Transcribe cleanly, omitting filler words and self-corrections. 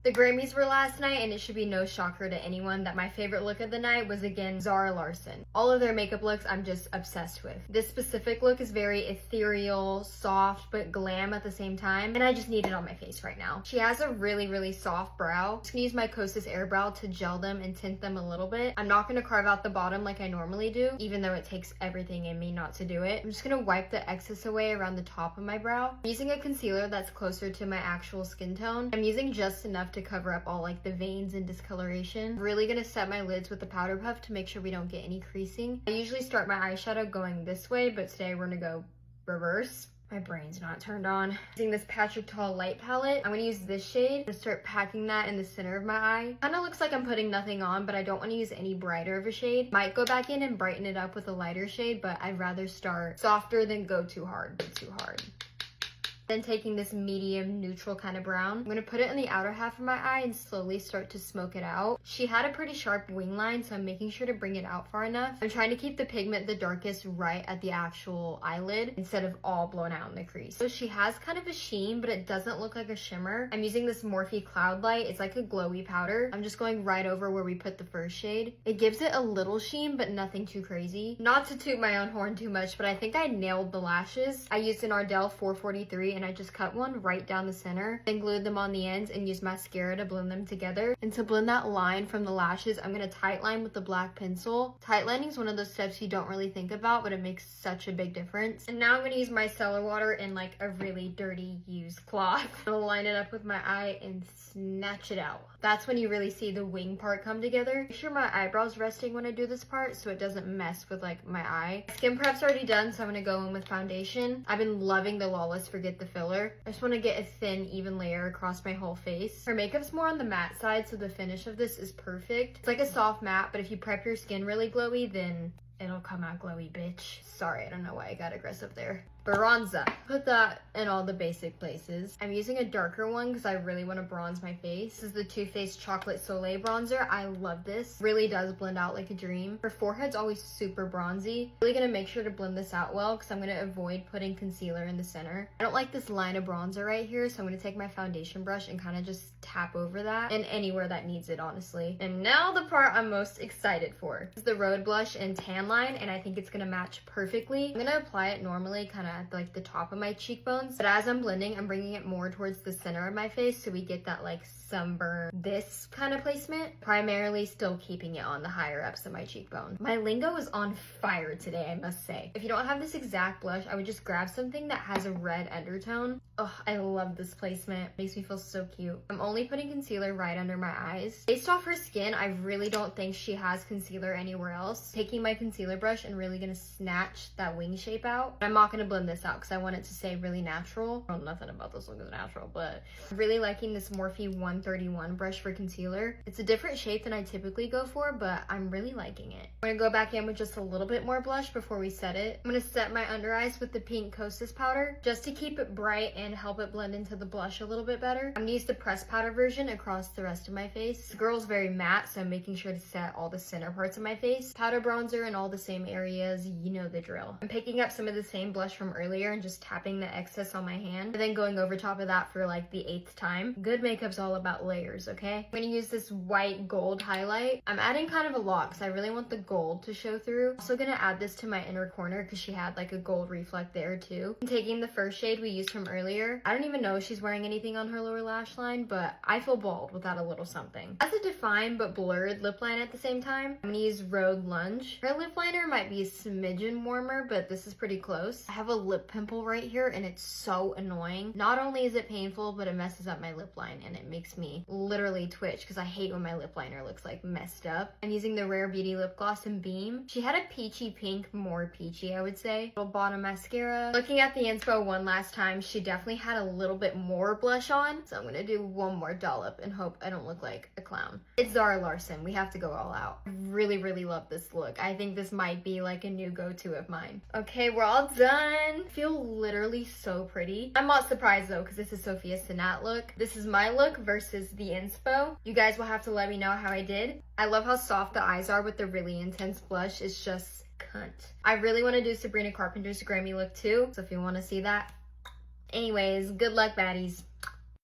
The Grammys were last night, and it should be no shocker to anyone that my favorite look of the night was again Zara Larsson. All of their makeup looks I'm just obsessed with. This specific look is very ethereal, soft, but glam at the same time, and I just need it on my face right now. She has a really soft brow. I'm just gonna use my Kosas Air Brow to gel them and tint them a little bit. I'm not gonna carve out the bottom like I normally do, even though it takes everything in me not to do it. I'm just gonna wipe the excess away around the top of my brow. I'm using a concealer that's closer to my actual skin tone. I'm using just enough to cover up all like the veins and discoloration. Really gonna set my lids with the powder puff to make sure we don't get any creasing. I usually start my eyeshadow going this way, but today we're gonna go reverse. My brain's not turned on. Using this Patrick Tall light palette, I'm gonna use this shade to start packing that in the center of my eye. Kind of looks like I'm putting nothing on, but I don't want to use any brighter of a shade. Might go back in and brighten it up with a lighter shade, but I'd rather start softer than go too hard. Then taking this medium neutral kind of brown, I'm gonna put it in the outer half of my eye and slowly start to smoke it out. She had a pretty sharp wing line, so I'm making sure to bring it out far enough. I'm trying to keep the pigment the darkest right at the actual eyelid instead of all blown out in the crease. So she has kind of a sheen, but it doesn't look like a shimmer. I'm using this Morphe Cloud Light. It's like a glowy powder. I'm just going right over where we put the first shade. It gives it a little sheen, but nothing too crazy. Not to toot my own horn too much, but I think I nailed the lashes. I used an Ardell 443 and I just cut one right down the center, then glued them on the ends and used mascara to blend them together. And to blend that line from the lashes, I'm gonna tight line with the black pencil. Tight lining is one of those steps you don't really think about, but it makes such a big difference. And now I'm gonna use my micellar water in like a really dirty used cloth. I'm gonna line it up with my eye and snatch it out. That's when you really see the wing part come together. Make sure my eyebrow's resting when I do this part so it doesn't mess with like my eye. Skin prep's already done, so I'm gonna go in with foundation. I've been loving the Lawless Forget the Filler. I just want to get a thin, even layer across my whole face. Her makeup's more on the matte side, so the finish of this is perfect. It's like a soft matte, but if you prep your skin really glowy, then it'll come out glowy, bitch. Sorry, I don't know why I got aggressive there. Bronzer. Put that in all the basic places. I'm using a darker one because I really want to bronze my face. This is the Too Faced Chocolate Soleil bronzer. I love this. Really does blend out like a dream. Her forehead's always super bronzy. Really gonna make sure to blend this out well because I'm gonna avoid putting concealer in the center. I don't like this line of bronzer right here, so I'm gonna take my foundation brush and kind of just tap over that and anywhere that needs it, honestly. And now the part I'm most excited for. This is the Road Blush and Tan Line, and I think it's gonna match perfectly. I'm gonna apply it normally kind of at like the top of my cheekbones, but as I'm blending, I'm bringing it more towards the center of my face so we get that like sunburn, this kind of placement, primarily still keeping it on the higher ups of my cheekbone. My lingo is on fire today, I must say. If you don't have this exact blush, I would just grab something that has a red undertone. Oh, I love this placement. Makes me feel so cute. I'm only putting concealer right under my eyes. Based off her skin, I really don't think she has concealer anywhere else. Taking my concealer brush and really gonna snatch that wing shape out. I'm not gonna blend this out because I want it to stay really natural. I don't know nothing about this look is natural, but I'm really liking this Morphe 131 brush for concealer. It's a different shape than I typically go for, but I'm really liking it. I'm gonna go back in with just a little bit more blush before we set it. I'm gonna set my under eyes with the pink Kosas powder just to keep it bright and help it blend into the blush a little bit better. I'm gonna use the pressed powder version across the rest of my face. This girl's very matte, so I'm making sure to set all the center parts of my face. Powder bronzer in all the same areas, you know the drill. I'm picking up some of the same blush from earlier and just tapping the excess on my hand, and then going over top of that for like the 8th time. Good makeup's all about layers, okay? I'm gonna use this white gold highlight. I'm adding kind of a lot because I really want the gold to show through. Also gonna add this to my inner corner because she had like a gold reflect there too. I'm taking the first shade we used from earlier. I don't even know if she's wearing anything on her lower lash line, but I feel bold without a little something. That's a defined but blurred lip line at the same time. I'm gonna use Road Lunge. Her lip liner might be a smidgen warmer, but this is pretty close. I have a lip pimple right here and it's so annoying. Not only is it painful, but it messes up my lip line and it makes me literally twitch because I hate when my lip liner looks like messed up. I'm using the Rare Beauty lip gloss in Beam. She had a peachy pink, more peachy I would say. Little bottom mascara. Looking at the inspo one last time, she definitely had a little bit more blush on, so I'm gonna do one more dollop and hope I don't look like a clown. It's Zara Larsson. We have to go all out. I really love this look. I think this might be like a new go-to of mine. Okay, we're all done. I feel literally so pretty. I'm not surprised though because this is Sophia's Sinat look. This is my look versus the inspo. You guys will have to let me know how I did. I love how soft the eyes are with the really intense blush. It's just cunt. I really want to do Sabrina Carpenter's Grammy look too, so if you want to see that. Anyways, good luck baddies.